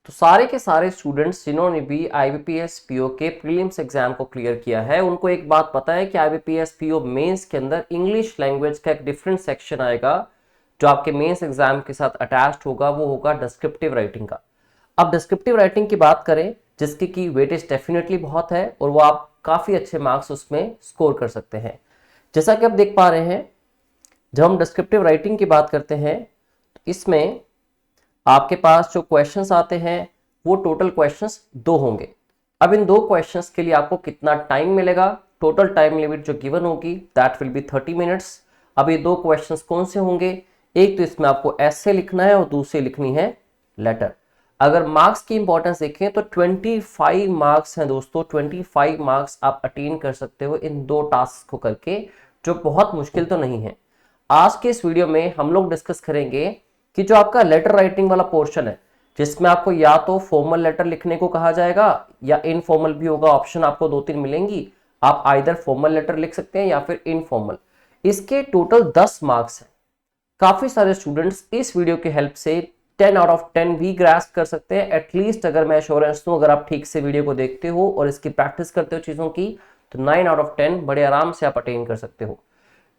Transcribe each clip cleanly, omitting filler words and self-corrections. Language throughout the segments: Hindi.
तो सारे के सारे स्टूडेंट्स जिन्होंने भी आईबीपीएस पीओ के प्रीलिम्स एग्जाम को क्लियर किया है उनको एक बात पता है कि आईबीपीएस पीओ मेंस के अंदर इंग्लिश लैंग्वेज का एक डिफरेंट सेक्शन आएगा जो आपके मेंस एग्जाम के साथ अटैच्ड होगा, वो होगा डिस्क्रिप्टिव राइटिंग का। अब डिस्क्रिप्टिव राइटिंग की बात करें जिसकी की वेटेज डेफिनेटली बहुत है और वो आप काफी अच्छे मार्क्स उसमें स्कोर कर सकते हैं। जैसा कि आप देख पा रहे हैं, जब हम डिस्क्रिप्टिव राइटिंग की बात करते हैं तो इसमें आपके पास जो क्वेश्चंस आते हैं वो टोटल क्वेश्चंस 2 होंगे। अब इन 2 क्वेश्चंस के लिए आपको कितना टाइम मिलेगा, टोटल टाइम लिमिट जो गिवन होगी दैट विल बी 30 मिनट्स। अब ये 2 क्वेश्चंस कौन से होंगे, एक तो इसमें आपको एसे लिखना है और दूसरी लिखनी है लेटर। अगर मार्क्स की इंपॉर्टेंस देखें तो 25 मार्क्स हैं दोस्तों, 25 मार्क्स आप अटेन कर सकते हो इन 2 टास्क को करके, जो बहुत मुश्किल तो नहीं है। आज के इस वीडियो में हम लोग डिस्कस करेंगे कि जो आपका लेटर राइटिंग वाला पोर्शन है जिसमें आपको या तो फॉर्मल लेटर लिखने को कहा जाएगा या इनफॉर्मल भी होगा, ऑप्शन आपको 2-3 मिलेंगी। आप आइदर फॉर्मल लेटर लिख सकते हैं या फिर इनफॉर्मल। इसके टोटल 10 मार्क्स हैं। काफी सारे स्टूडेंट्स इस वीडियो की हेल्प से 10 आउट ऑफ 10 भी ग्रास्प कर सकते हैं एटलीस्ट। अगर मैं एश्योरेंस दूं, अगर आप ठीक से वीडियो को देखते हो और इसकी प्रैक्टिस करते हो चीजों की, तो 9 आउट ऑफ 10 बड़े आराम से आप अटेन कर सकते हो।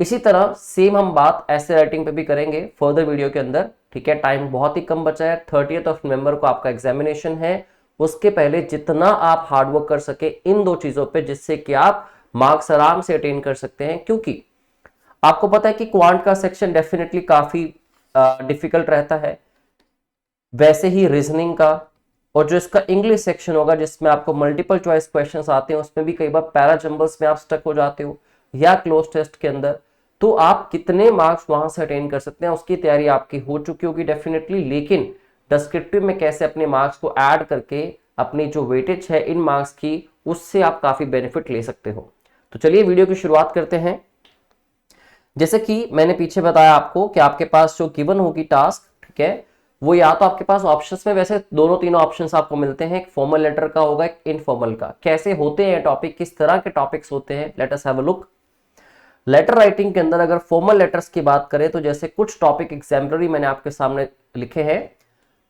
इसी तरह सेम हम बात ऐसे राइटिंग पे भी करेंगे फर्दर वीडियो के अंदर, ठीक है। टाइम बहुत ही कम बचा है, 30 नवंबर को आपका एग्जामिनेशन है। उसके पहले जितना आप हार्डवर्क कर सके इन 2 चीजों पे, जिससे कि आप मार्क्स आराम से अटेन कर सकते हैं। क्योंकि आपको पता है कि क्वांट का सेक्शन डेफिनेटली काफी डिफिकल्ट रहता है, वैसे ही रीजनिंग का, और जो इसका इंग्लिश सेक्शन होगा जिसमें आपको मल्टीपल चॉइस क्वेश्चंस आते हैं उसमें भी कई बार पैरा जंबल्स में आप स्टक हो जाते हो या क्लोज टेस्ट के अंदर, तो आप कितने मार्क्स वहां से अटेन कर सकते हैं उसकी तैयारी आपकी हो चुकी होगी डेफिनेटली। लेकिन डिस्क्रिप्टिव में कैसे अपने मार्क्स को ऐड करके अपनी जो वेटेज है इन मार्क्स की, उससे आप काफी बेनिफिट ले सकते हो। तो चलिए वीडियो की शुरुआत करते हैं। जैसे कि मैंने पीछे बताया आपको कि आपके पास जो गिवन होगी टास्क, ठीक है, वो या तो आपके पास ऑप्शंस में वैसे दोनों तीनों ऑप्शंस आपको मिलते हैं, एक फॉर्मल लेटर का होगा, एक इनफॉर्मल का। कैसे होते हैं टॉपिक, किस तरह के टॉपिक्स होते हैं, let us have a look. Letter writing के अंदर अगर फॉर्मल लेटर्स की बात करें तो जैसे कुछ टॉपिक एग्जाम्पलरी मैंने आपके सामने लिखे हैं।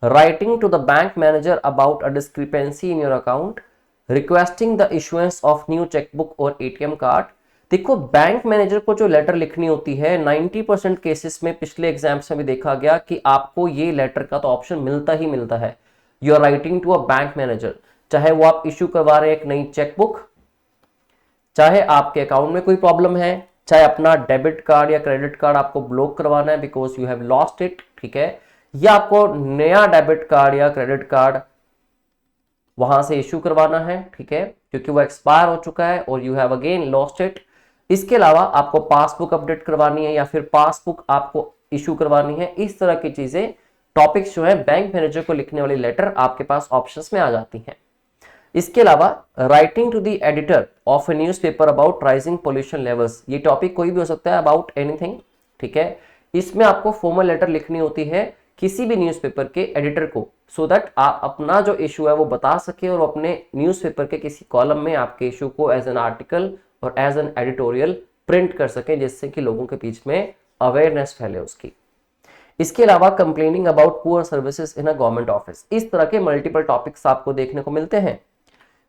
Writing to the bank manager about a discrepancy in your account, requesting the issuance of new chequebook और एटीएम कार्ड। देखो, बैंक मैनेजर को जो लेटर लिखनी होती है 90% केसेस में, पिछले एग्जाम्स में भी देखा गया कि आपको ये लेटर का तो ऑप्शन मिलता ही मिलता है। You are writing to a bank manager, चाहे वो आप इश्यू करवा रहे हैं एक नई चेकबुक, चाहे आपके अकाउंट में कोई प्रॉब्लम है, चाहे अपना डेबिट कार्ड या क्रेडिट कार्ड आपको ब्लॉक करवाना है because you have lost it, ठीक है, या आपको नया डेबिट कार्ड या क्रेडिट कार्ड वहां से इश्यू करवाना है, ठीक है, क्योंकि वो एक्सपायर हो चुका है और you have again lost it. इसके अलावा आपको पासबुक अपडेट करवानी है या फिर पासबुक आपको इश्यू करवानी है। इस तरह की चीजें, टॉपिक्स जो है बैंक मैनेजर को लिखने वाली लेटर आपके पास ऑप्शंस में आ जाती हैं। इसके अलावा writing to the editor of a newspaper about rising pollution levels, ये टॉपिक कोई भी हो सकता है, अबाउट एनीथिंग, ठीक है। इसमें आपको फॉर्मल लेटर लिखनी होती है किसी भी न्यूज़पेपर के एडिटर को, सो दैट आप अपना जो इशू है वो बता सके और अपने न्यूज़पेपर के किसी कॉलम में आपके इशू को एज एन आर्टिकल और एज एन एडिटोरियल प्रिंट कर सके, जिससे कि लोगों के बीच में अवेयरनेस फैले उसकी। इसके अलावा complaining about poor services in a government office, इस तरह के मल्टीपल टॉपिक्स आपको देखने को मिलते हैं।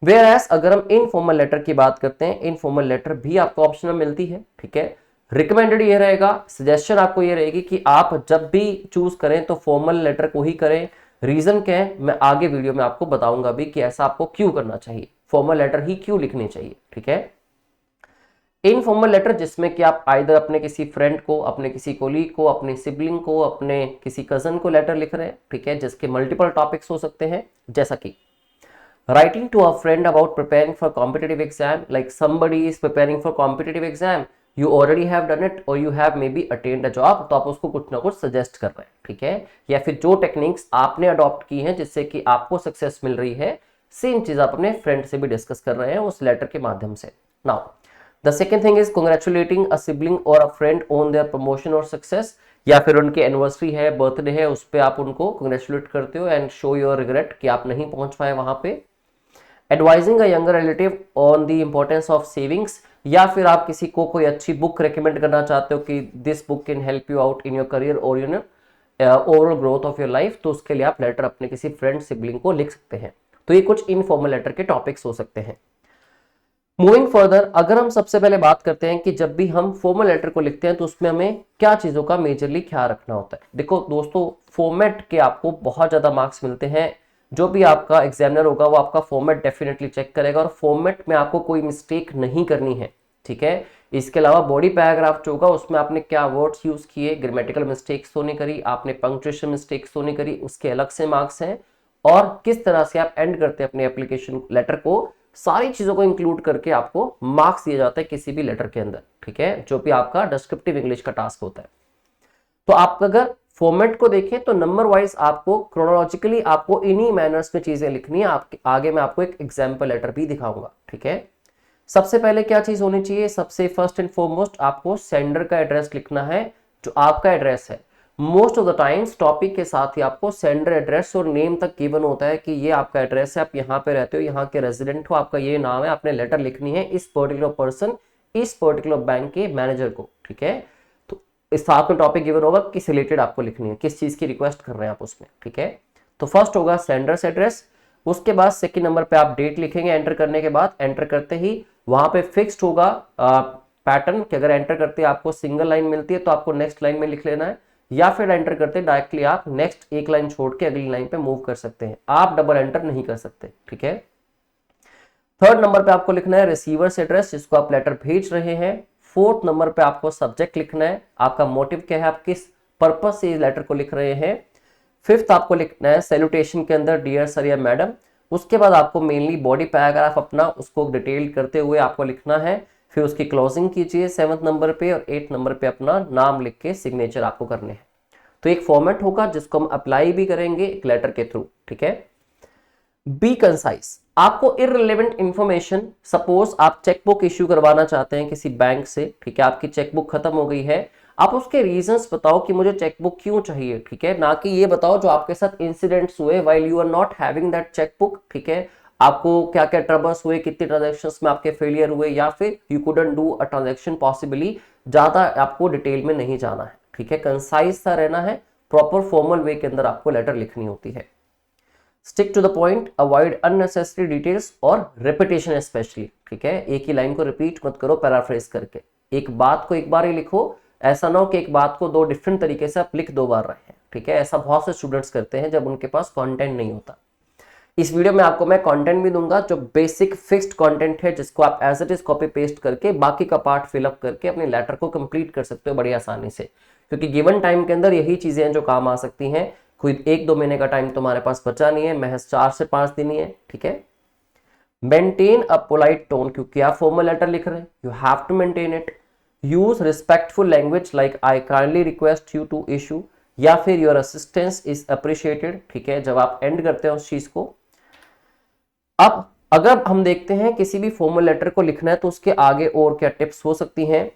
वेयर एज अगर हम इनफॉर्मल लेटर की बात करते हैं, इनफॉर्मल लेटर भी आपको ऑप्शन में मिलती है, ठीक है। रिकमेंडेड ये रहेगा, सजेशन आपको ये रहेगी कि आप जब भी चूज करें तो फॉर्मल लेटर को ही करें। रीजन क्या है मैं आगे वीडियो में आपको बताऊंगा भी कि ऐसा आपको क्यों करना चाहिए, फॉर्मल लेटर ही क्यों लिखनी चाहिए, ठीक है। इनफॉर्मल लेटर जिसमें कि आप आइदर अपने किसी फ्रेंड को, अपने किसी कोलीग को, अपने सिबलिंग को, अपने किसी कजन को लेटर लिख रहे हैं, ठीक है, जिसके मल्टीपल टॉपिक्स हो सकते हैं, जैसा कि writing to a friend about preparing for competitive exam, like somebody is preparing for competitive exam, you already have done it or you have maybe attained a job, तो आप उसको कुछ ना कुछ सजेस्ट कर रहे हैं, ठीक है, या फिर जो टेक्निक्स आपने अडॉप्ट की हैं जिससे कि आपको सक्सेस मिल रही है, सेम चीज आप अपने फ्रेंड से भी डिस्कस कर रहे हैं उस लेटर के माध्यम से। Now the second thing is congratulating a sibling or a friend on their promotion or success, या फिर उनकी एनिवर्सरी है, बर्थडे है, उस पर आप उनको कंग्रेचुलेट करते हो एंड शो योर रिग्रेट कि आप नहीं पहुंच पाए वहां पे। Advising a younger relative on the importance of savings, या फिर आप किसी को कोई अच्छी बुक रेकमेंड करना चाहते हो कि this book can help you out in your career और overall growth of your life, तो उसके लिए आप लेटर अपने किसी फ्रेंड सिबलिंग को लिख सकते हैं। तो ये कुछ इनफॉर्मल लेटर के टॉपिक्स हो सकते हैं। मूविंग फर्दर, अगर हम सबसे पहले बात करते हैं कि जब भी हम फॉर्मल लेटर को लिखते हैं तो उसमें हमें क्या चीजों का मेजरली ख्याल रखना होता है। देखो दोस्तों, फॉर्मेट के आपको बहुत ज्यादा मार्क्स मिलते हैं। जो भी आपका एग्जामिनर होगा वो आपका फॉर्मेट डेफिनेटली चेक करेगा और फॉर्मेट में आपको कोई मिस्टेक नहीं करनी है, ठीक है। इसके अलावा बॉडी पैराग्राफ जो होगा उसमें आपने क्या वर्ड्स यूज किए, ग्रामेटिकल मिस्टेक्स तो नहीं करी, आपने पंक्चुएशन मिस्टेक्स तो नहीं करी, उसके अलग से मार्क्स हैं। और किस तरह से आप एंड करते हैं अपने एप्लीकेशन लेटर को, सारी चीजों को इंक्लूड करके आपको मार्क्स दिए जाते हैं किसी भी लेटर के अंदर, ठीक है, जो भी आपका डिस्क्रिप्टिव इंग्लिश का टास्क होता है। तो आप अगर फॉर्मेट को देखें तो नंबर वाइज आपको क्रोनोलॉजिकली आपको इन्हीं मैनर्स में चीजें लिखनी है। आपके आगे मैं आपको एक एग्जाम्पल लेटर भी दिखाऊंगा, ठीक है। सबसे पहले क्या चीज होनी चाहिए, सबसे फर्स्ट एंड फॉरमोस्ट आपको सेंडर का एड्रेस लिखना है, जो आपका एड्रेस है। Most of the times topic के साथ ही आपको सेंडर एड्रेस और नेम तक गिवन होता है कि ये आपका एड्रेस है, आप यहाँ पे रहते हो, यहाँ के रेजिडेंट हो, आपका ये नाम है, आपने लेटर लिखनी है इस पर्टिकुलर पर्सन, इस पर्टिकुलर बैंक के मैनेजर को, ठीक है। तो इस साथ में टॉपिक गिवन होगा किस रिलेटेड आपको लिखनी है, किस चीज की रिक्वेस्ट कर रहे हैं आप उसमें, ठीक है। तो फर्स्ट होगा सेंडर्स एड्रेस। उसके बाद सेकंड नंबर पे आप डेट लिखेंगे एंटर करने के बाद। एंटर करते ही वहां पे फिक्स्ड होगा पैटर्न कि अगर एंटर करते आपको सिंगल लाइन मिलती है तो आपको नेक्स्ट लाइन में लिख लेना है, या फिर एंटर करते डायरेक्टली आप नेक्स्ट एक लाइन छोड़ के अगली लाइन पे मूव कर सकते हैं, आप डबल एंटर नहीं कर सकते, ठीक है। थर्ड नंबर पे आपको लिखना है रिसीवर्स एड्रेस, जिसको आप लेटर भेज रहे हैं। फोर्थ नंबर पे आपको सब्जेक्ट लिखना है, आपका मोटिव क्या है, आप किस पर्पज से इस लेटर को लिख रहे हैं। फिफ्थ आपको लिखना है सैल्यूटेशन के अंदर डियर सर या मैडम। उसके बाद आपको मेनली बॉडी पैराग्राफ अपना उसको डिटेल करते हुए आपको लिखना है, फिर उसकी क्लोजिंग कीजिए 7th नंबर पे, और 8th नंबर पे अपना नाम लिख के सिग्नेचर आपको करने हैं। तो एक फॉर्मेट होगा जिसको हम अप्लाई भी करेंगे एक लेटर के थ्रू, ठीक है। बी कंसाइज, आपको इररिलेवेंट इंफॉर्मेशन, सपोज आप चेकबुक इश्यू करवाना चाहते हैं किसी बैंक से, ठीक है, आपकी चेकबुक खत्म हो गई है, आप उसके रीजंस बताओ कि मुझे चेकबुक क्यों चाहिए, ठीक है, ना कि ये बताओ जो आपके साथ इंसिडेंट्स हुए while you are not having that chequebook, ठीक है। आपको क्या क्या ट्रबल्स हुए, कितने ट्रांजैक्शंस में आपके फेलियर हुए, या फिर you couldn't do a transaction possibly, ज्यादा आपको डिटेल में नहीं जाना है, ठीक है, कंसाइज सा रहना है, प्रॉपर फॉर्मल वे के अंदर आपको लेटर लिखनी होती है। Stick to the point, avoid unnecessary details और रिपीटेशन स्पेशली, ठीक है, एक ही लाइन को रिपीट मत करो पैराफ्रेज करके, एक बात को एक बार ही लिखो, ऐसा ना हो कि एक बात को दो डिफरेंट तरीके से आप लिख दो बार रहे हैं, ठीक है, ऐसा बहुत से स्टूडेंट्स करते हैं जब उनके पास कंटेंट नहीं होता। इस वीडियो में आपको मैं कंटेंट भी दूंगा जो बेसिक फिक्स्ड कंटेंट है, जिसको आप as it is copy paste करके बाकी का पार्ट फिलअप करके अपने लेटर को कंप्लीट कर सकते हो बड़ी आसानी से, क्योंकि गिवन टाइम के अंदर यही चीजें हैं जो काम आ सकती हैं। कोई 1-2 महीने का टाइम तुम्हारे पास बचा नहीं है, महज 4 से 5 दिन ही है, ठीक है। मेंटेन अ पोलाइट टोन, क्योंकि आप फॉर्मल लेटर लिख रहे हैं, you have to maintain it. Use respectful language like I kindly request you to issue, या फिर योर असिस्टेंस इज अप्रिशिएटेड, ठीक है, जब आप एंड करते हैं उस चीज को। अब अगर हम देखते हैं किसी भी फॉर्मल लेटर को लिखना है तो उसके आगे और क्या टिप्स हो सकती हैं।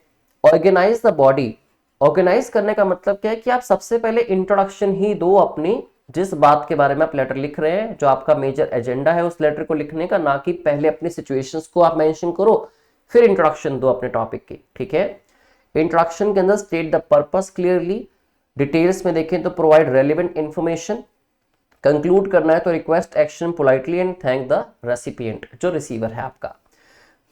ऑर्गेनाइज द बॉडी, ऑर्गेनाइज करने का मतलब क्या है कि आप सबसे पहले इंट्रोडक्शन ही दो अपनी, जिस बात के बारे में आप लेटर लिख रहे हैं, जो आपका मेजर एजेंडा है उस लेटर को लिखने का, ना कि पहले अपनी सिचुएशंस को आप मेंशन करो फिर इंट्रोडक्शन दो अपने टॉपिक की, ठीक है। इंट्रोडक्शन के अंदर state the purpose clearly, details में देखें तो प्रोवाइड रेलिवेंट इंफॉर्मेशन, कंक्लूड करना है तो request action politely and thank the recipient, जो रिसीवर है आपका।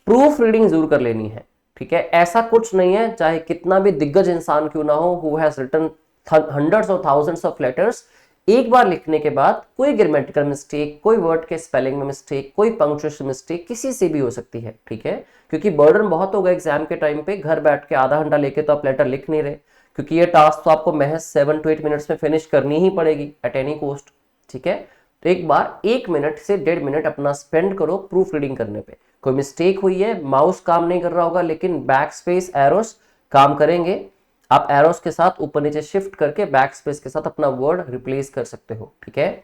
प्रूफ रीडिंग जरूर कर लेनी है, ठीक है, ऐसा कुछ नहीं है चाहे कितना भी दिग्गज इंसान क्यों ना हो, हु हैज रिटन हंड्रेड्स और थाउजेंड्स ऑफ लेटर्स, एक बार लिखने के बाद कोई ग्रामेटिकल मिस्टेक, कोई वर्ड के स्पेलिंग में मिस्टेक, कोई पंक्चुएशन मिस्टेक किसी से भी हो सकती है, ठीक है, क्योंकि बर्डन बहुत होगा एग्जाम के टाइम पे, घर बैठ के आधा घंटा लेके तो आप लेटर लिख नहीं रहे, क्योंकि ये टास्क तो आपको महज 7 to 8 मिनट्स में फिनिश करनी ही पड़ेगी एट एनी कॉस्ट, ठीक है। तो एक बार 1 मिनट से 1.5 मिनट अपना स्पेंड करो प्रूफ रीडिंग करने पे। कोई मिस्टेक हुई है, माउस काम नहीं कर रहा होगा, लेकिन बैक स्पेस एरोस काम करेंगे, आप एरोस के साथ ऊपर नीचे शिफ्ट करके बैक स्पेस के साथ अपना वर्ड रिप्लेस कर सकते हो, ठीक है।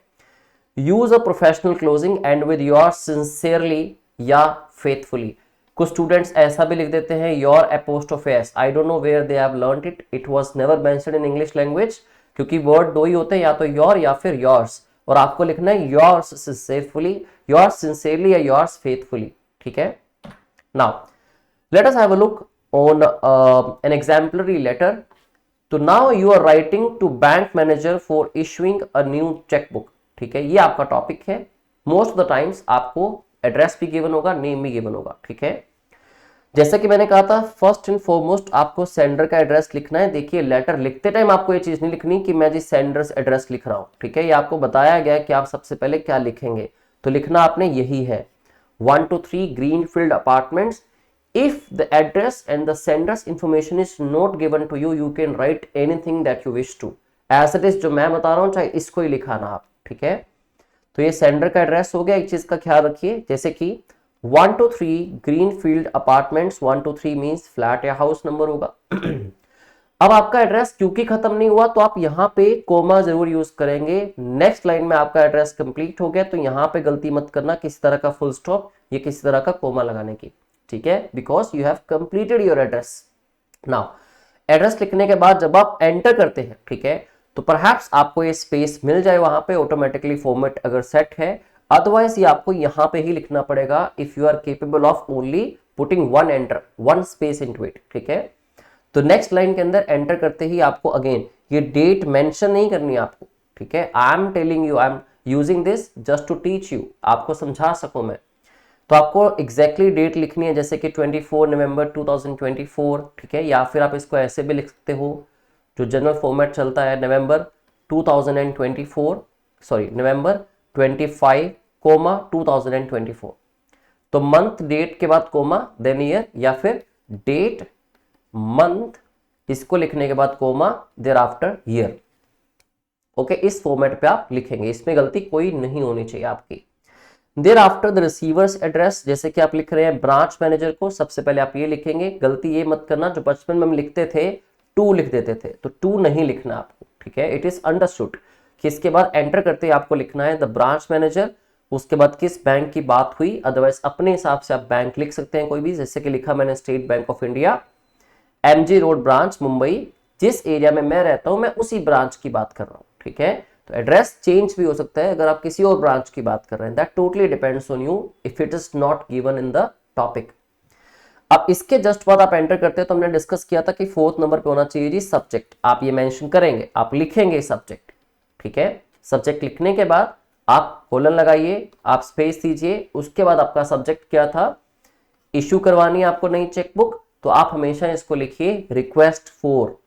Use a professional closing end with your sincerely या फेथफुली। कुछ स्टूडेंट्स ऐसा भी लिख देते हैं your apostrophe S, I don't know where they have learned it, it was never mentioned in English language, क्योंकि वर्ड दो ही होते हैं, या तो योर या फिर योर्स, और आपको लिखना है योर्स सिंसियरली, योर्स सिंसियरली या योर्स फेथफुली, ठीक है। Now let us have a look on an exemplary letter तो now you are writing to bank manager for issuing a new chequebook. ठीक है, ये आपका टॉपिक है। मोस्ट ऑफ द टाइम्स आपको एड्रेस भी गिवन होगा, नेम भी गिवन होगा। ठीक है, जैसा कि मैंने कहा था, फर्स्ट एंड फॉरमोस्ट आपको सेंडर का एड्रेस लिखना है। देखिए, लेटर लिखते टाइम आपको ये चीज नहीं लिखनी कि मैं जी सेंडर्स एड्रेस लिख रहा हूं। ठीक है, ये आपको बताया गया है कि आप सबसे पहले क्या लिखेंगे। तो लिखना आपने यही है, 123 greenfield apartments. If the address and the sender's information is not given to you, you can write anything that you wish to. As it is जो मैं बता रहा हूं, चाहे इसको ही लिखाना आप। ठीक है, तो ये सेंडर का एड्रेस हो गया। एक चीज का ख्याल रखिए, जैसे कि 123 ग्रीनफील्ड अपार्टमेंट्स, 123 मींस फ्लैट या हाउस नंबर होगा। अब आपका एड्रेस क्योंकि खत्म नहीं हुआ, तो आप यहां पे कोमा जरूर यूज करेंगे। नेक्स्ट लाइन में आपका एड्रेस कंप्लीट हो गया, तो यहां पे गलती मत करना किसी तरह का फुल स्टॉप या किसी तरह का कोमा लगाने की। ठीक है, because you have completed your address. Now address लिखने के बाद जब आप एंटर करते हैं, ठीक है, तो परहैप्स आपको ये स्पेस मिल जाए वहां पे ऑटोमेटिकली, फॉर्मेट अगर सेट है। अदरवाइज ये आपको यहां पे ही लिखना पड़ेगा if you are capable of only putting one enter, one space into it. ठीक है, तो नेक्स्ट लाइन के अंदर एंटर करते ही आपको अगेन ये डेट मेंशन नहीं करनी है आपको। ठीक है, I am telling you, I am using this just to teach you, आपको समझा सकूं मैं। तो आपको एग्जैक्टली डेट लिखनी है, जैसे कि 24 नवंबर 2024। ठीक है, या फिर आप इसको ऐसे भी लिख सकते हो, जो जनरल फॉर्मेट चलता है, नवंबर 2024, सॉरी नवंबर 25 कोमा 2024। तो मंथ डेट के बाद कोमा देन ईयर, या फिर डेट मंथ इसको लिखने के बाद comma there after year. Okay, इस फॉर्मेट पे आप लिखेंगे, इसमें गलती कोई नहीं होनी चाहिए आपकी। There after the receiver's address, जैसे कि आप लिख रहे हैं ब्रांच मैनेजर को, सबसे पहले आप ये लिखेंगे। गलती ये मत करना, जो बचपन में हम लिखते थे टू लिख देते थे, तो टू नहीं लिखना आपको। ठीक है, इट इज अंडरस्टूड कि इसके बाद एंटर करते ही आपको लिखना है द ब्रांच मैनेजर, उसके बाद किस बैंक की बात हुई। अदरवाइज अपने हिसाब से आप बैंक लिख सकते हैं कोई भी, जैसे कि लिखा मैंने state bank of India, MG road branch Mumbai, जिस एरिया में मैं रहता हूं मैं उसी ब्रांच की बात कर रहा हूं। ठीक है, तो एड्रेस चेंज भी हो सकता है अगर आप किसी और ब्रांच की बात कर रहे हैं, that totally depends on you if it is not given in the topic. अब इसके जस्ट बाद आप एंटर करते हैं, तो हमने डिस्कस किया था कि 4th नंबर पे होना चाहिए जी सब्जेक्ट। आप ये मेंशन करेंगे, आप लिखेंगे सब्जेक्ट। ठीक है, सब्जेक्ट लिखने के बाद आप कोलन लगाइए, आप स्पेस दीजिए, उसके बाद आपका सब्जेक्ट क्या था, इश्यू करवानी है आपको नई चेकबुक, तो आप हमेशा इसको लिखिए request for.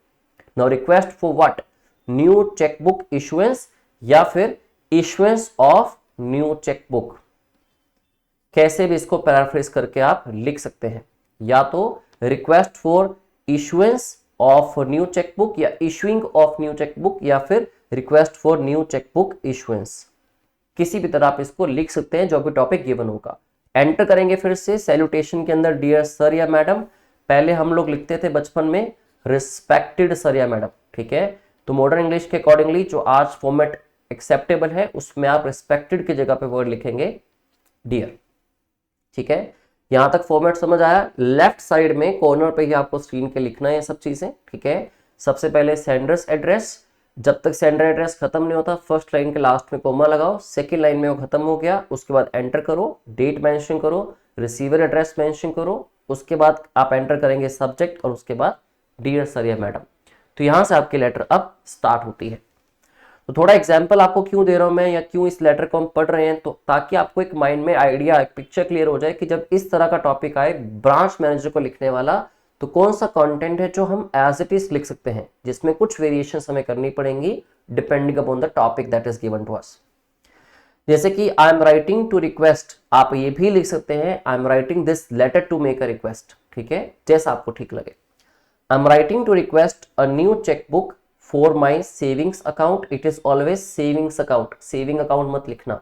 Now request for what, new chequebook issuance, या फिर इशुएंस ऑफ न्यू चेकबुक। कैसे भी इसको पैराफ्रेज करके आप लिख सकते हैं, या तो request for issuance of new chequebook, या इशुइंग ऑफ न्यू चेकबुक, या फिर request for new chequebook issuance. किसी भी तरह आप इसको लिख सकते हैं, जो भी टॉपिक गिवन होगा। एंटर करेंगे फिर से सैल्यूटेशन के अंदर, डियर सर या मैडम। पहले हम लोग लिखते थे बचपन में रिस्पेक्टेड सर या मैडम। ठीक है, तो मॉडर्न इंग्लिश के अकॉर्डिंगली जो आज फॉर्मेट एक्सेप्टेबल है, उसमें आप रिस्पेक्टेड की जगह पे वर्ड लिखेंगे डियर। ठीक है, यहां तक फॉर्मेट समझ आया। लेफ्ट साइड में कॉर्नर पे ही आपको स्क्रीन के लिखना है ये सब चीजें। ठीक है, सबसे पहले सेंडर्स एड्रेस, जब तक सेंडर एड्रेस खत्म नहीं होता फर्स्ट लाइन के लास्ट में कोमा लगाओ, सेकेंड लाइन में वो खत्म हो गया, उसके बाद एंटर करो, डेट मेंशन करो, रिसीवर एड्रेस मेंशन करो, उसके बाद आप एंटर करेंगे सब्जेक्ट, और उसके बाद डियर सर या मैडम। तो यहां से आपकी लेटर अब स्टार्ट होती है। तो थोड़ा एग्जाम्पल आपको क्यों दे रहा हूं मैं, या क्यों इस लेटर को हम पढ़ रहे हैं, तो ताकि आपको एक माइंड में आइडिया, एक पिक्चर क्लियर हो जाए कि जब इस तरह का टॉपिक आए ब्रांच मैनेजर को लिखने वाला, तो कौन सा कंटेंट है जो हम एज इट इज लिख सकते हैं, जिसमें कुछ वेरिएशंस हमें करनी पड़ेंगी depending upon the topic that is given to us. जैसे कि I am writing to request, आप ये भी लिख सकते हैं I am writing this letter to make a request. ठीक है, जैसा आपको ठीक लगे। I am writing to request a new chequebook for my savings account, it is always savings account, saving account मत लिखना।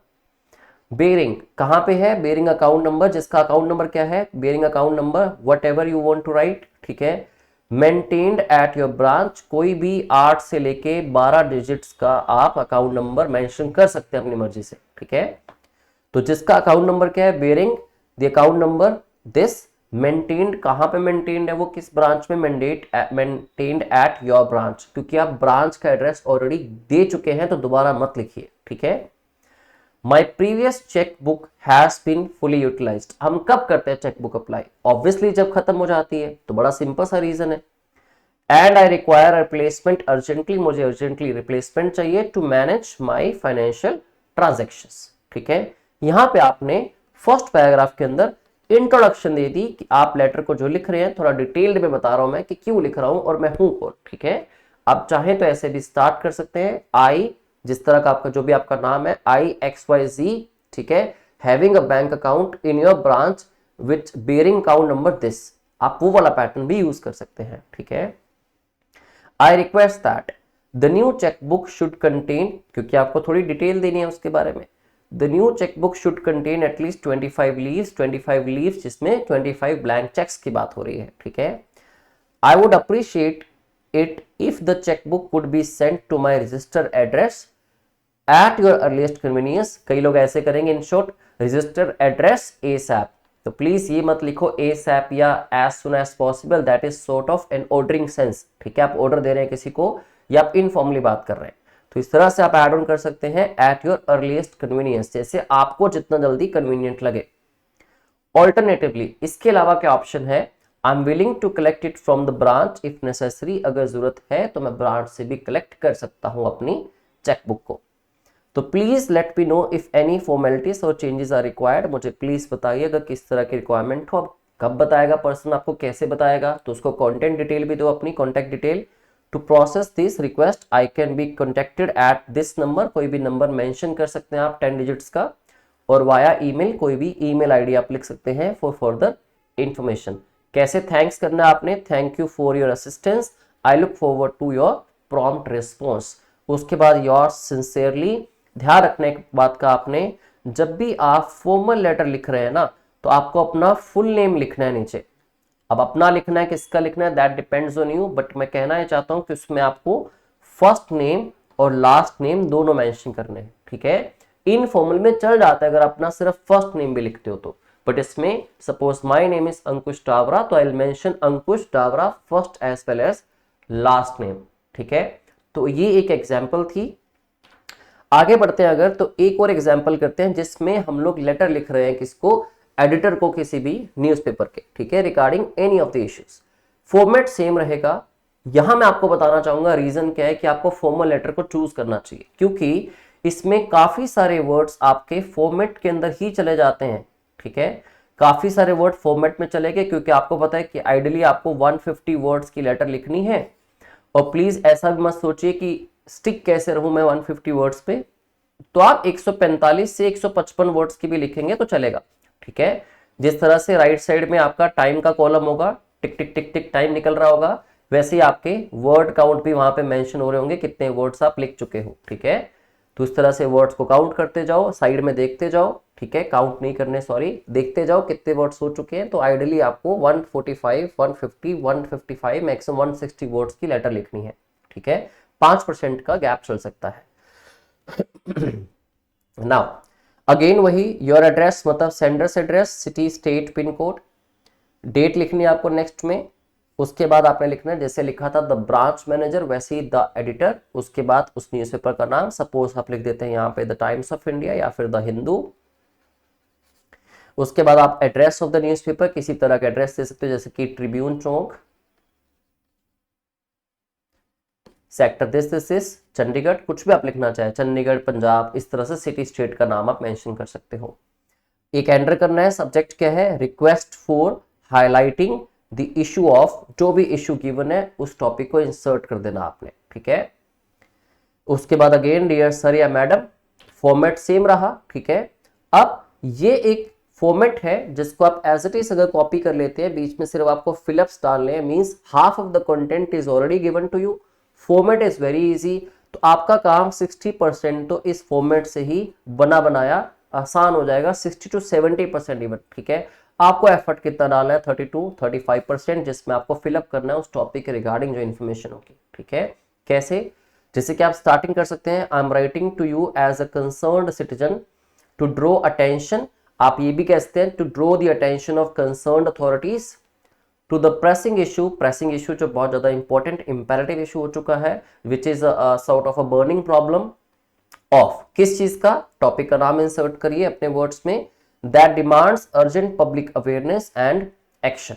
बेरिंग कहां पे है, बेरिंग अकाउंट नंबर, जिसका अकाउंट नंबर क्या है, bearing account number whatever you want to write. ठीक है, मेंटेन्ड एट योर ब्रांच, कोई भी 8 से लेके 12 डिजिट्स का आप अकाउंट नंबर मेंशन कर सकते हैं अपनी मर्जी से। ठीक है, तो जिसका अकाउंट नंबर क्या है, bearing the account number this, maintained कहां पे मेंटेन्ड है, वो किस ब्रांच में, मेंटेन्ड एट योर ब्रांच, क्योंकि आप ब्रांच का एड्रेस ऑलरेडी दे चुके हैं, तो दोबारा मत लिखिए। ठीक है, my previous chequebook has been fully utilised, हम कब करते हैं चेकबुक अप्लाई, ऑब्वियसली जब खत्म हो जाती है। तो बड़ा सिंपल सा रीजन है, and I require replacement urgently, मुझे अर्जेंटली रिप्लेसमेंट चाहिए to manage my financial transactions. ठीक है, यहां पे आपने फर्स्ट पैराग्राफ के अंदर इंट्रोडक्शन दे दी कि आप लेटर को जो लिख रहे हैं, थोड़ा डिटेल्ड में बता रहा हूं मैं कि क्यों लिख रहा हूं और मैं हूं कौन। ठीक है, आप चाहें तो ऐसे भी स्टार्ट कर सकते हैं, आई, जिस तरह का आपका जो भी आपका नाम है, IXYZ, ठीक है, having a bank account in your branch which bearing account number this, आप वो वाला पैटर्न भी यूज कर सकते हैं। ठीक है, I request that the new chequebook should contain, क्योंकि आपको थोड़ी डिटेल देनी है उसके बारे में, the new chequebook should contain at least 25 leaves, 25 leaves जिसमें 25 ब्लैंक चेक्स की बात हो रही है। ठीक है, I would appreciate it if the chequebook would be sent to my register address at your earliest convenience. कई लोग ऐसे करेंगे, in short register address ASAP, तो प्लीज ये मत लिखो ASAP या as soon as possible, that is sort of an ordering sense. ठीक है, आप ऑर्डर दे रहे हैं किसी को या आप इनफॉर्मली बात कर रहे हैं, तो इस तरह से आप ऐड ऑन कर सकते हैं एट योर अर्लीस्ट कन्वीनियंस, जैसे आपको जितना जल्दी कन्वीनियंट लगे। ऑल्टरनेटिवली इसके अलावा क्या ऑप्शन है, I am willing to collect it from the branch if necessary, अगर जरूरत है तो मैं ब्रांच से भी कलेक्ट कर सकता हूं अपनी चेकबुक को। तो please let me know if any formalities और चेंजेस आर रिक्वायर्ड, मुझे प्लीज बताइए अगर किस तरह की रिक्वायरमेंट हो। अब कब बताएगा पर्सन, आपको कैसे बताएगा, तो उसको कॉन्टेंट डिटेल भी दो, अपनी contact detail. To process this request I can be contacted at this number, कोई भी नंबर मेंशन कर सकते हैं आप 10 डिजिट्स का, और वाया ईमेल, कोई भी ईमेल आईडी आप लिख सकते हैं फॉर फर्दर इंफॉर्मेशन। कैसे थैंक्स करना है आपने, thank you for your assistance, I look forward to your prompt response. उसके बाद योर सिंसियरली, ध्यान रखने की बात का आपने, जब भी आप फॉर्मल लेटर लिख रहे हैं ना, तो आपको अपना फुल नेम लिखना है नीचे। अब अपना लिखना है, किसका लिखना है, that depends on you, but मैं कहना ही चाहता हूं कि उसमें आपको फर्स्ट नेम और लास्ट नेम दोनों मेंशन करने हैं। ठीक है, इनफॉर्मल में चल जाता है अगर अपना सिर्फ फर्स्ट नेम भी लिखते हो तो, बट इसमें suppose my name is Ankush Dawra, तो I will mention Ankush Dawra first as well as last name. ठीक है, तो ये एक एग्जांपल थी। आगे बढ़ते हैं अगर, तो एक और एग्जांपल करते हैं जिसमें हम लोग लेटर लिख रहे हैं किसको, एडिटर को, किसी भी न्यूज़पेपर के। ठीक है, regarding any of the issues, format same रहेगा। यहां मैं आपको बताना चाहूंगा रीजन क्या है कि आपको फॉर्मल लेटर को चूज करना चाहिए, क्योंकि इसमें काफी सारे वर्ड्स आपके फॉर्मेट के अंदर ही चले जाते हैं। ठीक है, काफी सारे वर्ड फॉर्मेट में चले गए, क्योंकि आपको पता है कि आइडियली आपको 150 वर्ड्स की लेटर लिखनी है। और प्लीज ऐसा भी मत सोचिए कि स्टिक कैसे रहूं मैं 150 वर्ड्स पे, तो आप 145 से 155 वर्ड्स की भी लिखेंगे तो चलेगा। ठीक है, जिस तरह से राइट साइड में आपका टाइम का कॉलम होगा, टिक टिक टिक टिक टाइम निकल रहा होगा, वैसे ही आपके वर्ड काउंट भी वहां पे मेंशन हो रहे होंगे, कितने वर्ड्स आप लिख चुके हो। ठीक है, तो इस तरह से वर्ड्स को काउंट करते जाओ, साइड में देखते जाओ। ठीक है, काउंट नहीं करने, सॉरी, देखते जाओ कितने वर्ड्स हो चुके हैं। तो आइडियली आपको 145, 150, 155, मैक्सिमम 160 वर्ड्स की लेटर लिखनी है। ठीक है, 5% का गैप चल सकता है। नाउ अगेन वही, योर एड्रेस मतलब sender's address, city, state, pin code, date लिखनी है आपको नेक्स्ट में। उसके बाद आपने लिखना है, जैसे लिखा था द ब्रांच मैनेजर, वैसे ही द एडिटर। उसके बाद उस न्यूज़पेपर का नाम, सपोज आप लिख देते हैं यहाँ पे द टाइम्स ऑफ इंडिया या फिर द हिंदू। उसके बाद आप एड्रेस ऑफ द न्यूज़पेपर, किसी तरह का एड्रेस दे सकते हो, जैसे कि Tribune Chowk, sector this Chandigarh, कुछ भी आप लिखना चाहे, चंडीगढ़, पंजाब, इस तरह से सिटी स्टेट का नाम आप मेंशन कर सकते हो। एक एंटर करना है, सब्जेक्ट क्या है, request for highlighting the issue of, जो भी इशू गिवन है उस टॉपिक को इंसर्ट कर देना आपने। ठीक है, उसके बाद अगेन डियर सर या मैडम, फॉर्मेट सेम रहा। ठीक है, अब ये एक फॉर्मेट है जिसको आप एज इट इज अगर कॉपी कर लेते हैं, बीच में सिर्फ आपको फिलअप्स डालने हैं, means half of the content is already given to you, format is very easy. तो आपका काम 60% तो इस फॉर्मेट से ही बना बनाया आसान हो जाएगा, 60 to 70% इवन। ठीक है, आपको एफर्ट कितना डालना है, 30 to 35%, जिसमें आपको फिलअप करना है उस टॉपिक के रिगार्डिंग जो इन्फॉर्मेशन होगी। ठीक है, कैसे, जैसे कि आप स्टार्टिंग कर सकते हैं, I am writing to you as a concerned citizen to draw attention, आप ये भी कह सकते हैं to draw the attention of concerned authorities to the pressing issue जो बहुत ज्यादा इंपॉर्टेंट इंपेरेटिव इशू हो चुका है, which is sort of a burning problem of, किस चीज का, टॉपिक का नाम इंसर्ट करिए अपने वर्ड्स में, that demands urgent public awareness and action.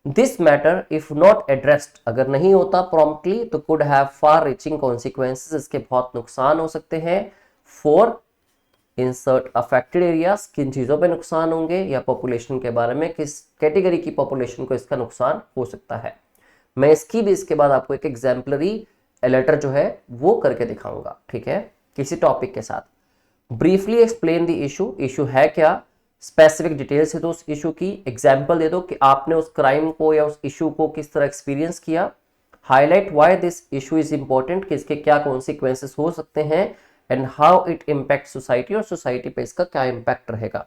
This matter if not addressed, अगर नहीं होता प्रॉम्प्टली तो could have far reaching consequences, इसके बहुत नुकसान हो सकते हैं। फॉर इंसर्ट अफेक्टेड एरियाज, किन चीजों पे नुकसान होंगे, या पॉपुलेशन के बारे में किस कैटेगरी की पॉपुलेशन को इसका नुकसान हो सकता है। मैं इसकी भी इसके बाद आपको एक एग्जाम्पलरी लेटर जो है वो करके दिखाऊंगा, ठीक है, किसी टॉपिक के साथ। Briefly explain the issue, issue है क्या, स्पेसिफिक डिटेल्स है तो उस इशू की, एग्जाम्पल दे दो कि आपने उस क्राइम को या उस इशू को किस तरह एक्सपीरियंस किया। Highlight why this issue is important, कि इसके क्या कॉन्सिक्वेंसेस हो सकते हैं, and how it impact society, और सोसाइटी पे इसका क्या इम्पैक्ट रहेगा।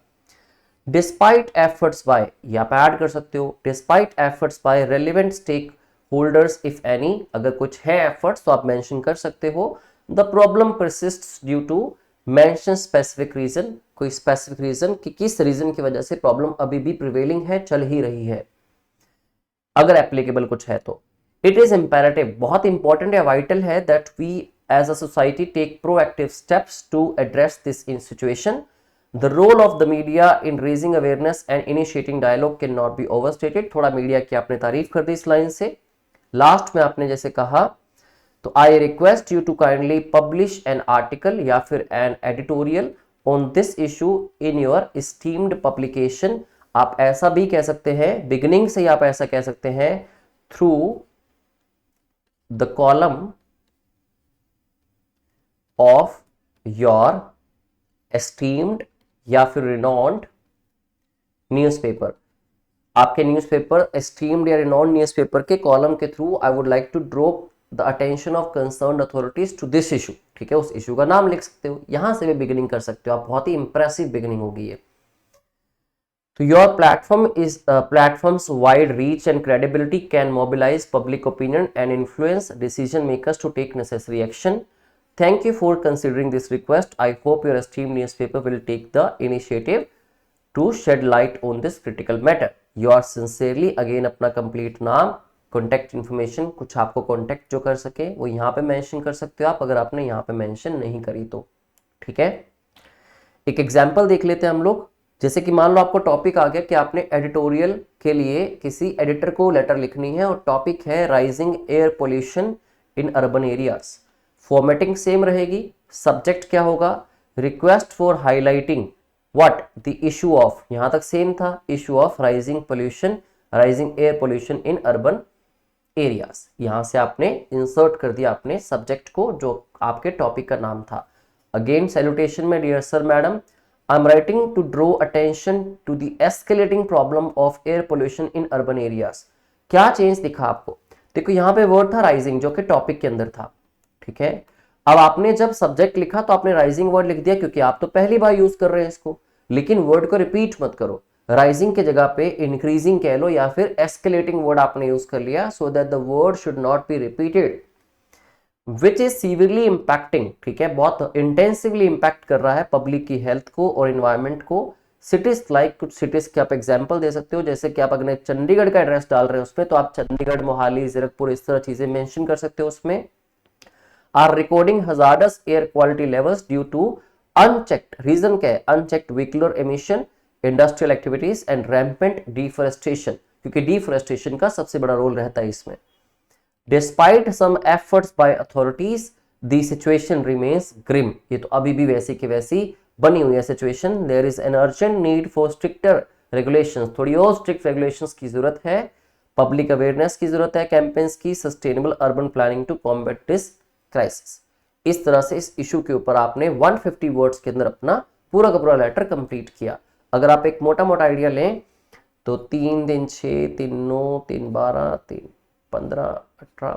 डिस्पाइट एफर्ट्स बाय, या आप ऐड कर सकते हो despite efforts by relevant stakeholders if any, अगर कुछ है एफर्ट्स तो आप मेंशन कर सकते हो। The problem persists due to, mention specific reason, कोई स्पेसिफिक रीजन कि किस रीजन की वजह से प्रॉब्लम अभी भी प्रिवेलिंग है, चल ही रही है, अगर एप्लीकेबल कुछ है तो। इट इज इंपेरेटिव, बहुत इंपॉर्टेंट या वाइटल है, that we as a society take proactive steps to address this in situation. The role of the media in raising awareness and initiating dialogue can not be overstated, थोड़ा मीडिया की आपने तारीफ कर दी इस लाइन से। लास्ट में आपने जैसे कहा, तो I request you to kindly publish an article या फिर an editorial on this issue in your esteemed publication. आप ऐसा भी कह सकते हैं, बिगिनिंग से ही आप ऐसा कह सकते हैं, through the column of your esteemed या फिर रिनॉन्ड न्यूज़पेपर। आपके न्यूज़पेपर एस्टीम्ड या रिनॉन्ड न्यूज़पेपर के कॉलम के through I would like to draw the attention of concerned authorities to this issue, ठीक है, उस इशू का नाम लिख सकते हो, यहां से भी बिगिनिंग कर सकते हो आप, बहुत ही इंप्रेसिव बिगिनिंग होगी ये। तो your platform is platform's wide reach and credibility can mobilise public opinion and influence decision makers to take necessary action. Thank you for considering this request. I hope your esteemed newspaper will take the initiative to shed light on this critical matter. You are sincerely, again अपना complete नाम, कॉन्टैक्ट इन्फॉर्मेशन, कुछ आपको कॉन्टैक्ट जो कर सके वो यहाँ पे मेंशन कर सकते हो आप, अगर आपने यहाँ पे मेंशन नहीं करी तो, ठीक है। एक एग्जांपल देख लेते हैं हम लोग, जैसे कि मान लो आपको टॉपिक आ गया कि आपने एडिटोरियल के लिए किसी एडिटर को लेटर लिखनी है और टॉपिक है rising air pollution in urban areas. Formatting same रहेगी, सब्जेक्ट क्या होगा, request for highlighting what the issue of, यहां तक सेम था, issue of rising pollution, rising air pollution in urban areas. यहां से आपने इंसर्ट कर दिया अपने सब्जेक्ट को जो आपके टॉपिक का नाम था। अगेन सैल्यूटेशन में, dear sir madam, I am writing to draw attention to the escalating problem of air pollution in urban areas. क्या चेंज दिखा आपको, देखो यहाँ पे वर्ड था राइजिंग जो कि टॉपिक के अंदर था, ठीक है। अब आपने जब सब्जेक्ट लिखा तो आपने राइजिंग वर्ड लिख दिया क्योंकि आप तो पहली बार यूज कर रहे हैं इसको, लेकिन वर्ड को रिपीट मत करो, राइजिंग के जगह पे इंक्रीजिंग कह लो या फिर एस्केलेटिंग वर्ड आपने यूज कर लिया, so that the word should not be repeated, which is severely impacting, ठीक है, बहुत इंटेंसिवली इंपैक्ट कर रहा है पब्लिक की हेल्थ को और एनवायरमेंट को। सिटीज लाइक, कुछ सिटीज के आप एग्जांपल दे सकते हो, जैसे कि आप अगर चंडीगढ़ का एड्रेस डाल रहे हो उसमें तो आप चंडीगढ़, मोहाली, जीरकपुर, इस तरह चीजें मेंशन कर सकते हो उसमें। are recording hazardous air quality levels due to unchecked, reason क्या है, unchecked vehicular emission, industrial activities and rampant deforestation, क्योंकि deforestation का सबसे बड़ा रोल रहता है इसमें। Despite some efforts by authorities, the situation remains grim, ये तो अभी भी वैसी की वैसी बनी हुई है situation. There is an urgent need for stricter regulations, थोड़ी और स्ट्रिक्ट रेगुलेशंस की जरूरत है, पब्लिक अवेयरनेस की जरूरत है, कैंपेन्स की, sustainable urban planning to combat this crisis. इस तरह से इस इशू के ऊपर आपने 150 वर्ड्स के अंदर अपना पूरा का पूरा लेटर कंप्लीट किया। अगर आप एक मोटा मोटा आइडिया लें तो 3 दिन 6, 3 9, 3 12, 3 15, 18,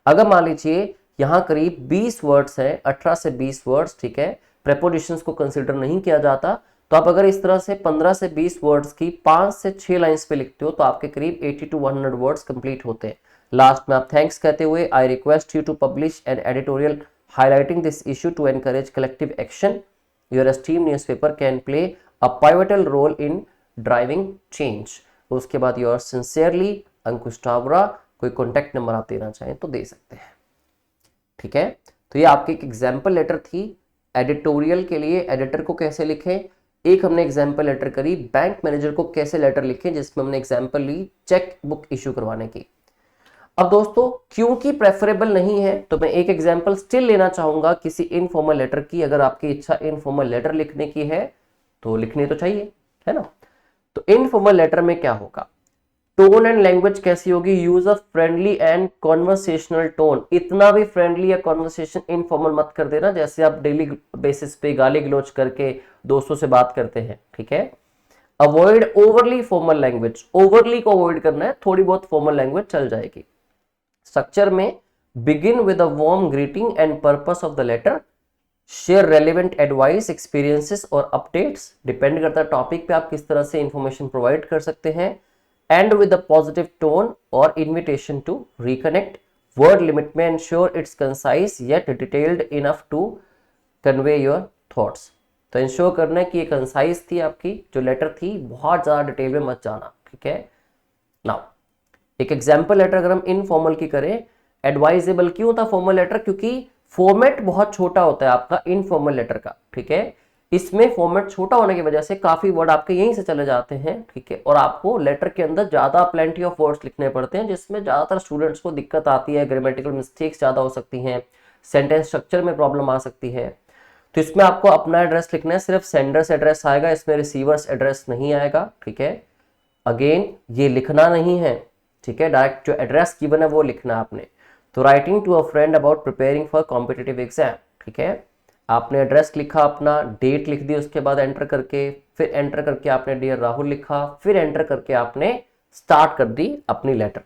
अगर मान लीजिए यहाँ करीब 20 वर्ड्स हैं, 18 से 20 वर्ड्स, ठीक है, प्रेपोजिशंस को कंसिडर नहीं किया जाता, तो आप अगर इस तरह से 15 से 20 वर्ड्स की 5 से 6 लाइंस पे लिखते हो तो आपके करीब 80 to 100 वर्ड्स कंप्लीट होते हैं। लास्ट में आप थैंक्स कहते हुए, I request you to publish an editorial highlighting this issue to encourage collective action, your esteemed newspaper can play a pivotal role in driving change. उसके बाद योर सिंसियरली अंकुश टावरा, कोई कॉन्टैक्ट नंबर आप देना चाहें तो दे सकते हैं, ठीक है। तो ये आपकी एक एग्जाम्पल लेटर थी एडिटोरियल के लिए, एडिटर को कैसे लिखें, एक हमने एग्जाम्पल लेटर करी बैंक मैनेजर को कैसे लेटर लिखें, जिसमें हमने एग्जाम्पल ली चेक बुक इशू करवाने की। अब दोस्तों क्योंकि प्रेफरेबल नहीं है तो मैं एक एग्जाम्पल स्टिल लेना चाहूंगा किसी इनफॉर्मल लेटर की। अगर आपकी इच्छा इनफॉर्मल लेटर लिखने की है तो लिखनी तो चाहिए, है ना। तो इनफॉर्मल लेटर में क्या होगा, टोन एंड लैंग्वेज कैसी होगी, use of friendly and conversational tone. इतना भी फ्रेंडली या कॉन्वर्सेशन इनफॉर्मल मत कर देना जैसे आप डेली बेसिस पे गाली गलौज करके दोस्तों से बात करते हैं, ठीक है। Avoid overly formal language, overly को अवॉइड करना है, थोड़ी बहुत फॉर्मल लैंग्वेज चल जाएगी। स्ट्रक्चर में begin with a warm greeting and purpose of the letter, share relevant advice experiences और अपडेट्स, डिपेंड करता है टॉपिक पे आप किस तरह से इंफॉर्मेशन प्रोवाइड कर सकते हैं। And with a positive tone और invitation to reconnect, word limit में ensure it's concise yet detailed enough to convey your thoughts. तो इंश्योर करना है कि ये कंसाइज थी, आपकी जो लेटर थी बहुत ज्यादा डिटेल में मत जाना, ठीक है। नाउ एक एग्जाम्पल लेटर अगर हम इनफॉर्मल की करें, एडवाइजेबल क्यों होता फॉर्मल लेटर, क्योंकि फॉर्मेट बहुत छोटा होता है आपका इनफॉर्मल लेटर का, ठीक है। इसमें फॉर्मेट छोटा होने की वजह से काफी वर्ड आपके यहीं से चले जाते हैं, ठीक है। और आपको लेटर के अंदर ज्यादा प्लेंटी ऑफ वर्ड्स लिखने पड़ते हैं जिसमें ज्यादातर स्टूडेंट्स को दिक्कत आती है, ग्रामेटिकल मिस्टेक्स ज्यादा हो सकती हैं, सेंटेंस स्ट्रक्चर में प्रॉब्लम आ सकती है। तो इसमें आपको अपना एड्रेस लिखना है, सिर्फ सेंडर्स एड्रेस आएगा, इसमें रिसीवर्स एड्रेस नहीं आएगा, ठीक है। अगेन ये लिखना नहीं है, ठीक है, डायरेक्ट जो एड्रेस गिवन है वो लिखना है आपने। तो writing to a friend about preparing for competitive exam, ठीक है। आपने एड्रेस लिखा, अपना डेट लिख दी, उसके बाद एंटर करके, फिर एंटर करके आपने डियर राहुल लिखा, फिर एंटर करके आपने स्टार्ट कर दी अपनी letter.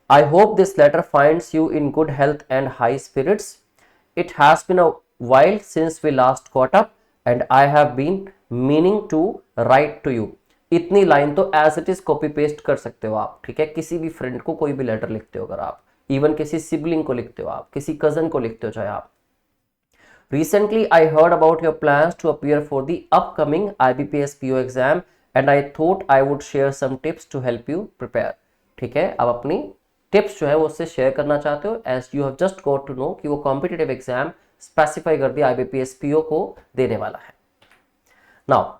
I hope this letter finds you in good health and high spirits. It has been a while since we last caught up and I have been meaning to write to you। इतनी लाइन तो as it is copy paste कर सकते हो आप, ठीक है। किसी भी फ्रेंड को कोई भी लेटर लिखते हो, अगर आप इवन किसी सिबलिंग को लिखते हो, आप किसी कजन को लिखते हो, चाहे आप। Recently I heard about your plans to appear for the upcoming IBPS PO exam and I thought I would share some tips to help you prepare। ठीक है, अब अपनी टिप्स जो है वो उससे शेयर करना चाहते हो as you have just got to know कि वो कॉम्पिटिटिव एग्जाम स्पेसिफाई कर दिया IBPS PO को देने वाला है। नाउ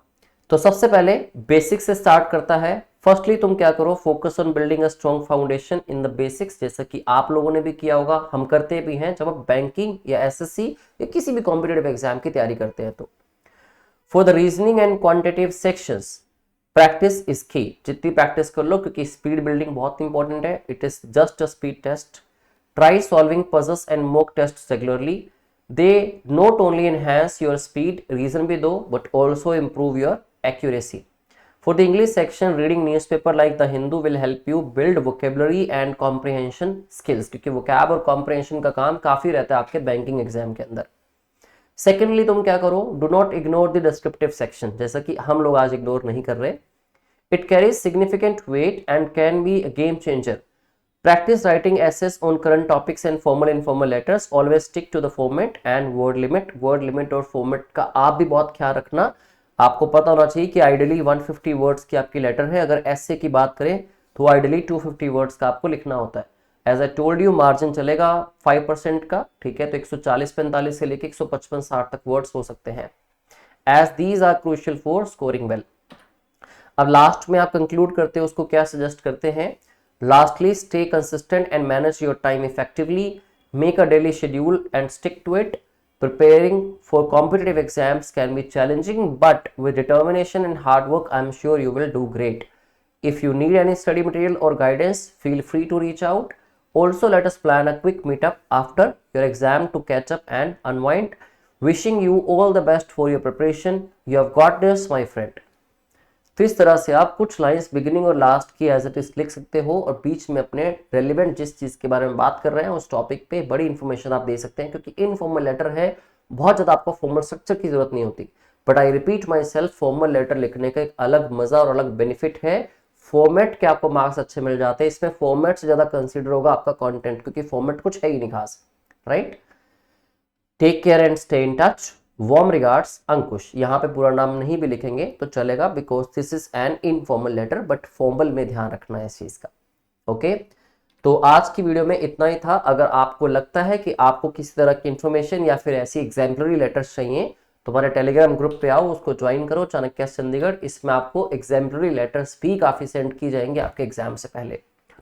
तो सबसे पहले बेसिक से स्टार्ट करता है। फर्स्टली तुम क्या करो, focus on building a strong foundation in the basics, जैसा कि आप लोगों ने भी किया होगा, हम करते भी हैं जब आप बैंकिंग या एसएससी या किसी भी कॉम्पिटिटिव एग्जाम की तैयारी करते हैं। तो for the reasoning and quantitative sections practice is key, जितनी प्रैक्टिस कर लो क्योंकि स्पीड बिल्डिंग बहुत इंपॉर्टेंट है। It is just a speed test. Try solving puzzles and mock test regularly. They not only enhance your speed, reason भी दो, but also improve your accuracy. For the English section, reading newspaper like The Hindu will help you build vocabulary and comprehension skills, क्योंकि vocab और comprehension का काम काफी रहता है आपके बैंकिंग एग्जाम के अंदर। Secondly, तुम क्या करो, do not ignore the descriptive section, जैसा कि हम लोग आज इग्नोर नहीं कर रहे। It carries significant weight and can be a game changer. Practice writing essays on current topics and formal informal letters. Always stick to the format and word limit. Word limit और format का आप भी बहुत ख्याल रखना। आपको पता होना चाहिए कि आइडियली 150 वर्ड्स की आपकी लेटर है। अगर ऐसे की बात करें तो आइडियली 250 वर्ड्स का आपको लिखना होता है। As I told you, margin चलेगा 5% का, ठीक है। तो 140-45 से लेके 155-60 तक वर्ड्स हो सकते हैं। As these are crucial for scoring well. अब लास्ट में आप कंक्लूड करते हो, उसको क्या सजेस्ट करते हैं। Lastly, stay consistent and manage your time effectively. Make a daily schedule and stick to it. Preparing for competitive exams can be challenging, but with determination and hard work, I'm sure you will do great. If you need any study material or guidance, feel free to reach out. Also, let us plan a quick meetup after your exam to catch up and unwind. Wishing you all the best for your preparation. You have got this, my friend. तो इस तरह से आप कुछ लाइंस बिगिनिंग और लास्ट की एज इट इज लिख सकते हो और बीच में अपने रेलिवेंट जिस चीज के बारे में बात कर रहे हैं उस टॉपिक पे बड़ी इंफॉर्मेशन आप दे सकते हैं, क्योंकि इनफॉर्मल लेटर है, बहुत ज्यादा आपको फॉर्मल स्ट्रक्चर की जरूरत नहीं होती। But I repeat myself, formal letter लिखने का एक अलग मजा और अलग बेनिफिट है। फॉर्मेट के आपको मार्क्स अच्छे मिल जाते हैं, इसमें फॉर्मेट से ज्यादा कंसिडर होगा आपका कॉन्टेंट, क्योंकि फॉर्मेट कुछ है ही नहीं खास, right. Take care and stay in touch. Warm regards Ankush. यहाँ पे पूरा नाम नहीं भी लिखेंगे तो चलेगा, because this is an informal letter, but formal में ध्यान रखना है इस चीज का। ओके, तो आज की वीडियो में इतना ही था। अगर आपको लगता है कि आपको किसी तरह की इंफॉर्मेशन या फिर ऐसी एग्जाम्पलरी लेटर्स चाहिए तुम्हारे टेलीग्राम ग्रुप पे आओ, उसको ज्वाइन करो, चाणक्य चंडीगढ़। इसमें आपको एग्जाम्पलरी लेटर्स भी काफी सेंड की जाएंगे आपके एग्जाम से पहले।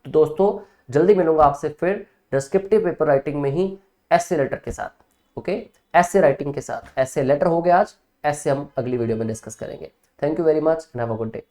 तो दोस्तों जल्दी मिलूंगा आपसे फिर डिस्क्रिप्टिव पेपर राइटिंग में ही ऐसे लेटर के साथ। ओके, ऐसे राइटिंग के साथ। ऐसे लेटर हो गया आज, ऐसे हम अगली वीडियो में डिस्कस करेंगे। Thank you very much and have a good day.